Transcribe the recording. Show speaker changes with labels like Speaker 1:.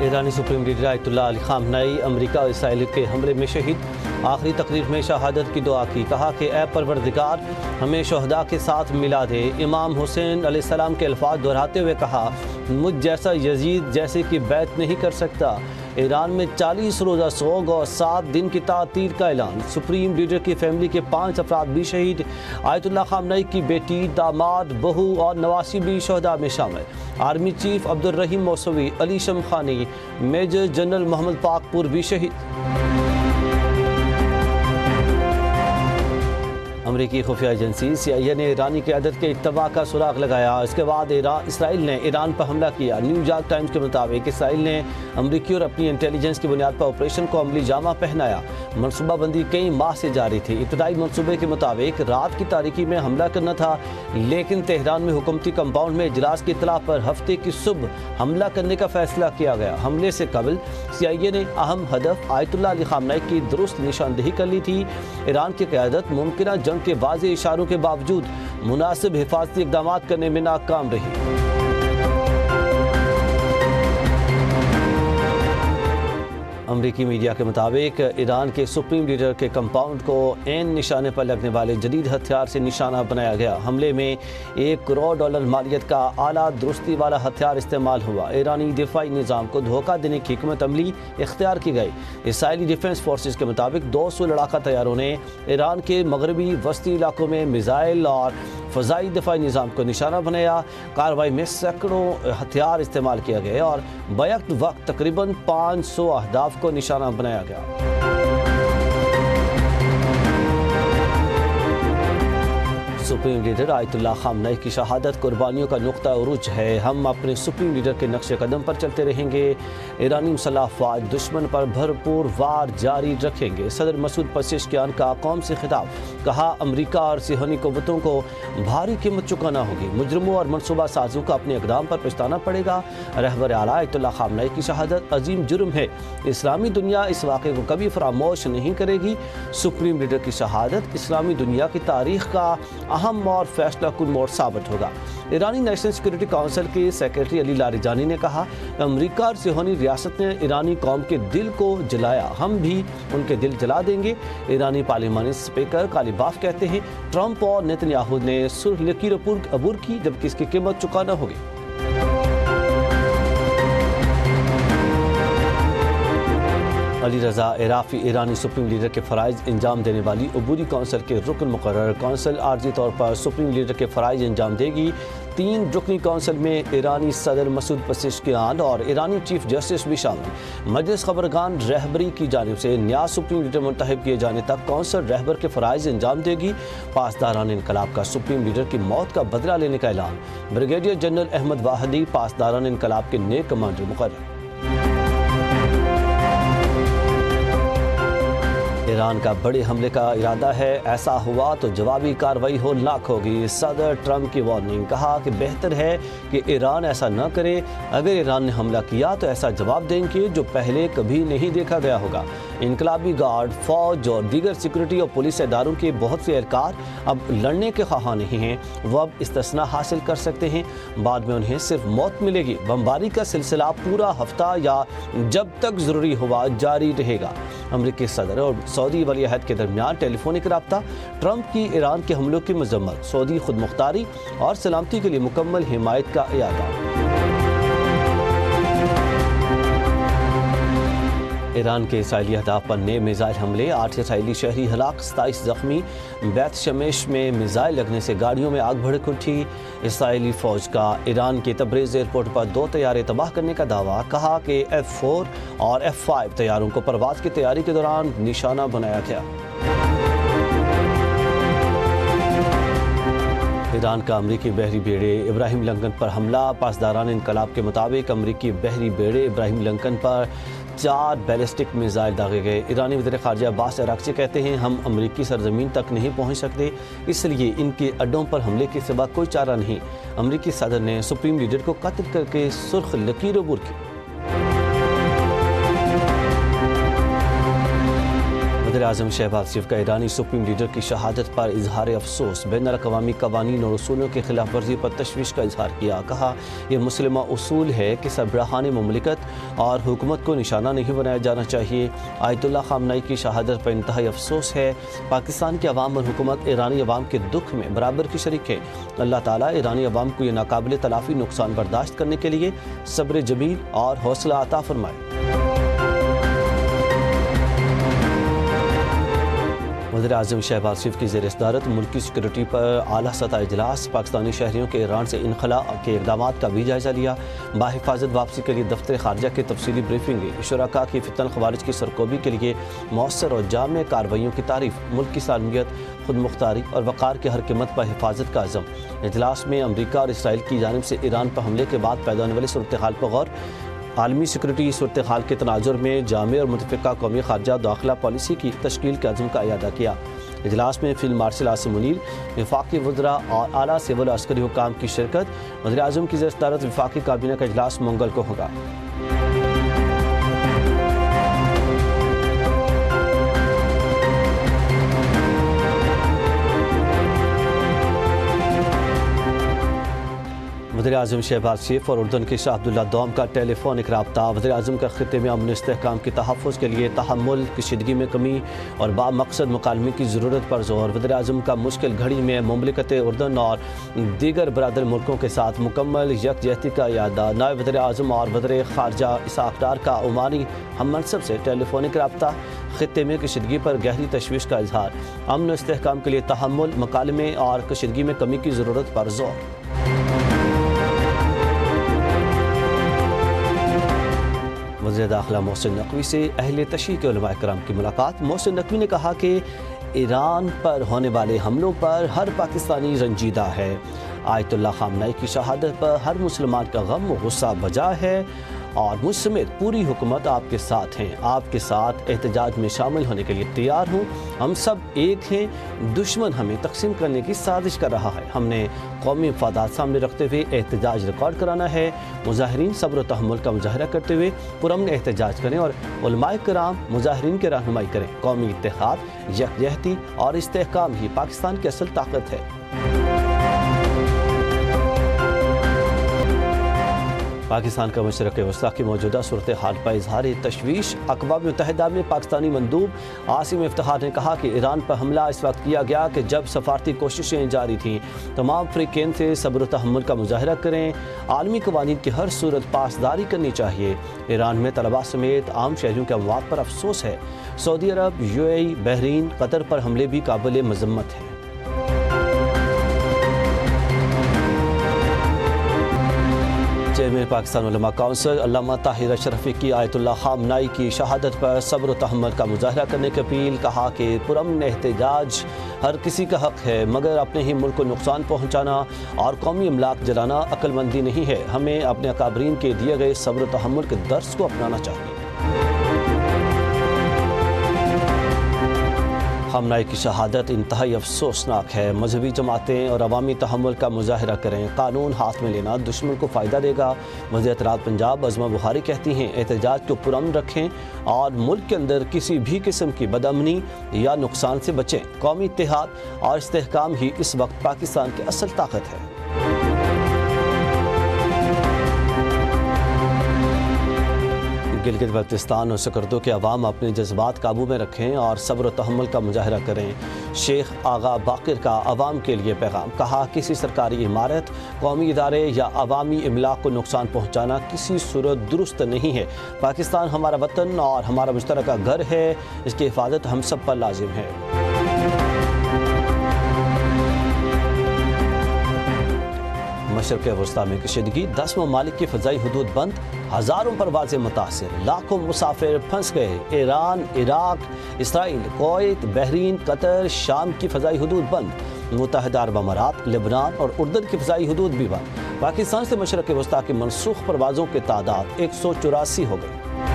Speaker 1: ایرانی supreme leader آیت اللہ علی خامنئی امریکہ اور اسرائیل کے حملے میں شہید، آخری تقریر میں شہادت کی دعا کی، کہا کہ اے پروردگار ہمیں شہداء کے ساتھ ملا دے۔ امام حسین علیہ السلام کے الفاظ دہراتے ہوئے کہا مجھ جیسا یزید جیسے کہ بیعت نہیں کر سکتا۔ ایران میں 40 روزہ سوگ اور 7 دن کی تعطیل کا اعلان، سپریم لیڈر کی فیملی کے 5 افراد بھی شہید، آیت اللہ خامنئی کی بیٹی، داماد، بہو اور نواسی بھی شہداء میں شامل۔ آرمی چیف عبدالرحیم موسوی، علی شمخانی، میجر جنرل محمد پاکپور بھی شہید۔ امریکی خفیہ ایجنسی CIA نے ایرانی قیادت کے اتباع کا سراغ لگایا، اس کے بعد اسرائیل نے ایران پر حملہ کیا۔ نیو یارک ٹائمز کے مطابق اسرائیل نے امریکی اور اپنی انٹیلیجنس کی بنیاد پر آپریشن کو عملی جامہ پہنایا۔ منصوبہ بندی کئی ماہ سے جاری تھی۔ ابتدائی منصوبے کے مطابق رات کی تاریکی میں حملہ کرنا تھا، لیکن تہران میں حکومتی کمپاؤنڈ میں اجلاس کی اطلاع پر ہفتے کی صبح حملہ کرنے کا فیصلہ کیا گیا۔ حملے سے قبل CIA نے اہم ہدف آیت اللہ علی خامنئی کی درست نشاندہی کر لی تھی۔ ایران کی قیادت ممکنہ جنگ کے واضح اشاروں کے باوجود مناسب حفاظتی اقدامات کرنے میں ناکام رہی۔ امریکی میڈیا کے مطابق ایران کے سپریم لیڈر کے کمپاؤنڈ کو عین نشانے پر لگنے والے جدید ہتھیار سے نشانہ بنایا گیا۔ حملے میں $1 کروڑ مالیت کا اعلیٰ درستی والا ہتھیار استعمال ہوا۔ ایرانی دفاعی نظام کو دھوکہ دینے کی حکمت عملی اختیار کی گئی۔ اسرائیلی ڈیفنس فورسز کے مطابق 200 لڑاکا طیاروں نے ایران کے مغربی وسطی علاقوں میں میزائل اور فضائی دفاعی نظام کو نشانہ بنایا۔ کارروائی میں سینکڑوں ہتھیار استعمال کیا گئے اور بیک وقت تقریباً 500 اہداف کو نشانہ بنایا گیا۔ سپریم لیڈر آیت اللہ خامنئی کی شہادت قربانیوں کا نقطہ عروج ہے، ہم اپنے سپریم لیڈر کے نقش قدم پر چلتے رہیں گے، ایرانی مسلح افواج دشمن پر بھرپور وار جاری رکھیں گے۔ صدر مسعود پزشکیان کا قوم سے خطاب، کہا امریکہ اور صہیونی قوتوں کو بھاری قیمت چکانا ہوگی، مجرموں اور منصوبہ سازوں کو اپنے اقدام پر پچھتانا پڑے گا۔ رہبر اعلیٰ آیت اللہ خامنئی کی شہادت عظیم جرم ہے، اسلامی دنیا اس واقعے کو کبھی فراموش نہیں کرے گی۔ سپریم لیڈر کی شہادت اسلامی دنیا کی تاریخ کا اہم اور فیصلہ کن موڑ ثابت ہوگا۔ ایرانی نیشنل سیکورٹی کونسل کے سیکریٹری علی لاریجانی نے کہا کہ امریکہ اور صہیونی ریاست نے ایرانی قوم کے دل کو جلایا، ہم بھی ان کے دل جلا دیں گے۔ ایرانی پارلیمانی اسپیکر غالباف کہتے ہیں ٹرمپ اور نیتنیاہو نے سرخ لکیر عبور کی، جبکہ اس کی قیمت چکانا ہوگی۔ علی رضا عراقی ایرانی سپریم لیڈر کے فرائض انجام دینے والی عبوری کونسل کے رکن مقرر، کونسل عارضی طور پر سپریم لیڈر کے فرائض انجام دے گی۔ 3 رکنی کونسل میں ایرانی صدر مسعود پزشکیان اور ایرانی چیف جسٹس بھی شامل۔ مجلس خبرگان رہبری کی جانب سے نیا سپریم لیڈر منتخب کیے جانے تک کونسل رہبر کے فرائض انجام دے گی۔ پاسداران انقلاب کا سپریم لیڈر کی موت کا بدلہ لینے کا اعلان، بریگیڈیئر جنرل احمد واحدی پاسداران انقلاب کے نئے کمانڈر مقرر۔ ایران کا بڑے حملے کا ارادہ ہے، ایسا ہوا تو جوابی کارروائی ہولناک ہوگی۔ صدر ٹرمپ کی وارننگ، کہا کہ بہتر ہے کہ ایران ایسا نہ کرے، اگر ایران نے حملہ کیا تو ایسا جواب دیں گے جو پہلے کبھی نہیں دیکھا گیا ہوگا۔ انقلابی گارڈ، فوج اور دیگر سیکورٹی اور پولیس اداروں کے بہت سے اہلکار اب لڑنے کے خواہاں نہیں ہیں، وہ اب استثناء حاصل کر سکتے ہیں، بعد میں انہیں صرف موت ملے گی۔ بمباری کا سلسلہ پورا ہفتہ یا جب تک ضروری ہوا جاری رہے گا۔ امریکی صدر اور سعودی ولی عہد کے درمیان ٹیلی فونک رابطہ، ٹرمپ کی ایران کے حملوں کی مذمت، سعودی خود مختاری اور سلامتی کے لیے مکمل حمایت کا اعادہ۔ ایران کے اسرائیلی اہداف پر نئے میزائل حملے، 8 اسرائیلی شہری ہلاک، 27 زخمی۔ بیت شمیش میں میزائل لگنے سے گاڑیوں میں آگ بھڑک اٹھی۔ اسرائیلی فوج کا ایران کے تبریز ایئرپورٹ پر 2 طیارے تباہ کرنے کا دعویٰ، کہا کہ F4 اور F5 طیاروں کو پرواز کی تیاری کے دوران نشانہ بنایا گیا۔ ایران کا امریکی بحری بیڑے ابراہیم لنکن پر حملہ، پاسداران انقلاب کے مطابق امریکی بحری بیڑے ابراہیم لنکن پر 4 بیلسٹک میزائل داغے گئے۔ ایرانی وزیر خارجہ عباس عراقچی کہتے ہیں ہم امریکی سرزمین تک نہیں پہنچ سکتے، اس لیے ان کے اڈوں پر حملے کے سوا کوئی چارہ نہیں۔ امریکی صدر نے سپریم لیڈر کو قتل کر کے سرخ لکیر عبور کی۔ वज़ीर-ए-आज़म शहबाज शरीफ का ईरानी सुप्रीम लीडर की शहादत पर इजहार अफसोस। बैन अल-अक़वामी कवानीन और उसूलों की खिलाफ वर्जी पर तशवीश का इजहार किया। कहा यह मुस्लिमा उसूल है कि सरबराहान मुमलिकत और हुकूमत को निशाना नहीं बनाया जाना चाहिए। आयतुल्लाह ख़ामनई की शहादत पर इंतहाई अफसोस है। पाकिस्तान की अवाम और हुकूमत ईरानी अवाम के दुख में बराबर की शरीक है। अल्लाह ताला ईरानी अवाम को यह नाकाबिल तलाफ़ी नुकसान बर्दाश्त करने के लिए सब्र जमील और हौसला अता फरमाए। वज़ीर-ए-आज़म शहबाज शरीफ की ज़ेर सदारत मुल्की सिक्योरिटी पर आला सतह इजलास। पाकिस्तानी शहरियों के ईरान से इनखला के इक़दाम का भी जायज़ा लिया। बाहिफाजत वापसी के लिए दफ्तर ख़ारजा की तफसीली ब्रीफिंग। शुरका की फितन ख़वारिज की सरकोबी के लिए मौसर और जाम कार्रवाइयों की तारीफ। मुल्क की सालमियत, खुद मुख्तारी और वक़ार की हर कीमत पर हिफाजत का अज़म। इजलास में अमरीका और इसराइल की जानिब से ईरान पर हमले के बाद पैदा होने वाली सूरत हाल पर गौर। आलमी सिक्योरिटी सूरत हाल के तनाजुर में जामे और मुतफ़िक़ा कौमी ख़ारजा दाखिला पॉलिसी की तश्कील के अज़म का इयादा किया। इजलास में फील्ड मार्शल आसिम मुनीर, वफाकी वज़रा और आला सिविल अस्करी हुकाम की शिरकत। वज़ीर-ए-आज़म की ज़ेर सदारत वफाकी काबीना का इजलास मंगल को होगा। वज़ीर-ए-आज़म शहबाज शरीफ और उर्दन के शाह अब्दुल्ला दोम का टेलीफोनिक रब्ता। वज़ीर-ए-आज़म का ख़ित्ते में अमन इस्तेहकाम के तहफ़्फ़ुज़ के लिए तहम्मुल, कशीदगी में कमी और बामक़सद मुकालमे की ज़रूरत पर ज़ोर। वज़ीर-ए-आज़म का मुश्किल घड़ी में मुमलिकत उर्दन और दीगर बरादर मुल्कों के साथ मुकम्मल यकजहती का इयादा। नायब वज़ीर-ए-आज़म और वज़ीर ख़ारजा इसहाक़ डार का ओमानी हम मनसब से टेलीफोनिक रब्ता। ख़ित्ते में कशीदगी पर गहरी तशवीश का इजहार। अमन इस्तेहकाम के लिए तहम्मुल, मुकालमे और कशीदगी में कमी की ज़रूरत पर ज़ोर। वज़ीर दाखिला मोहसिन नकवी से अहले तशरीह के उलमा इकराम की मुलाकात। मोहसिन नकवी ने कहा कि ईरान पर होने वाले हमलों पर हर पाकिस्तानी रंजीदा है। आयतुल्लाह ख़ामनई की शहादत पर हर मुसलमान का गम व गुस्सा बजा है और मुझ समेत पूरी हुकूमत आपके साथ हैं। आपके साथ एहतजाज में शामिल होने के लिए तैयार हूँ। हम सब एक हैं। दुश्मन हमें तकसीम करने की साजिश कर रहा है। हमने कौमी मफादात सामने रखते हुए एहतजाज रिकॉर्ड कराना है। मुजाहिरीन सब्र व तहम्मुल का मुजाहरा करते हुए पुरअमन एहतजाज करें और उलमाए किराम मुजाहिरीन की रहनुमाई करें। कौमी इत्तेहाद, यकजहती और इस्तेहकाम ही पाकिस्तान की असल ताकत है। पाकिस्तान का मशरक़ वस्ता की मौजूदा सूरत हाल पर इजहार तशवीश। अक़वाम मुत्तहिदा में पाकिस्तानी मंदूब आसिम इफ्तिखार ने कहा कि ईरान पर हमला इस वक्त किया गया कि जब सफारती कोशिशें जारी थीं। तमाम फ़रीक़ैन से सब्र व तहम्मुल का मुजाहरा करें। आलमी क़वानीन की हर सूरत पासदारी करनी चाहिए। ईरान में तलबा समेत आम शहरियों के अमवात पर अफसोस है। सऊदी अरब, UAE, बहरीन, कतर पर हमले भी काबिल मज़म्मत हैं। चेयरमैन पाकिस्तान उलमा काउंसिल अल्लामा ताहिर अशरफी की आयतुल्लाह ख़ामनई की शहादत पर सब्र व तहम्मुल का मुजाहरा करने की अपील। कहा कि पुरअमन एहतजाज हर किसी का हक़ है, मगर अपने ही मुल्क को नुकसान पहुँचाना और कौमी अमलाक जलाना अक्लमंदी नहीं है। हमें अपने अकाबरीन के दिए गए सब्र व तहम्मुल के दर्स को अपनाना चाहिए। ख़ामनई की शहादत इंतहाई अफसोसनाक है। मजहबी जमातें और अवामी तहम्मुल का मुजाहरा करें। कानून हाथ में लेना दुश्मन को फ़ायदा देगा। वज़ीर इत्तलात पंजाब अज़मा बुखारी कहती हैं एहतजाज को पुरअमन रखें और मुल्क के अंदर किसी भी किस्म की बदअमनी या नुकसान से बचें। कौमी इत्तेहाद और इस्तेहकाम ही इस वक्त पाकिस्तान की असल ताकत है। गिलगित बल्तिस्तान और सकर्दो के अवाम अपने जज्बात काबू में रखें और सब्र व तहम्मुल का मुजाहरा करें। शेख आगा बाकिर का अवाम के लिए पैगाम। कहा किसी सरकारी इमारत, कौमी इदारे या अवामी इमलाक को नुकसान पहुँचाना किसी सूरत दुरुस्त नहीं है। पाकिस्तान हमारा वतन और हमारा मुश्तरका घर है। इसकी हिफाजत हम सब पर लाजिम है। मशरक़ वस्ता में कशीदगी, 10 ममालिक की फ़ज़ाई हदूद बंद। हज़ारों परवाज़ें मुतासिर, लाखों मुसाफिर फंस गए। Iran, Iraq, Israel, Kuwait, Bahrain, Qatar, शाम की फ़ज़ाई हदूद बंद। मुत्तहिदा अरब अमारात, लेबनान और उर्दन की फ़ज़ाई हदूद भी बंद। पाकिस्तान से मशरक़ वस्ता की मनसूख परवाज़ों की तादाद 184 हो गई।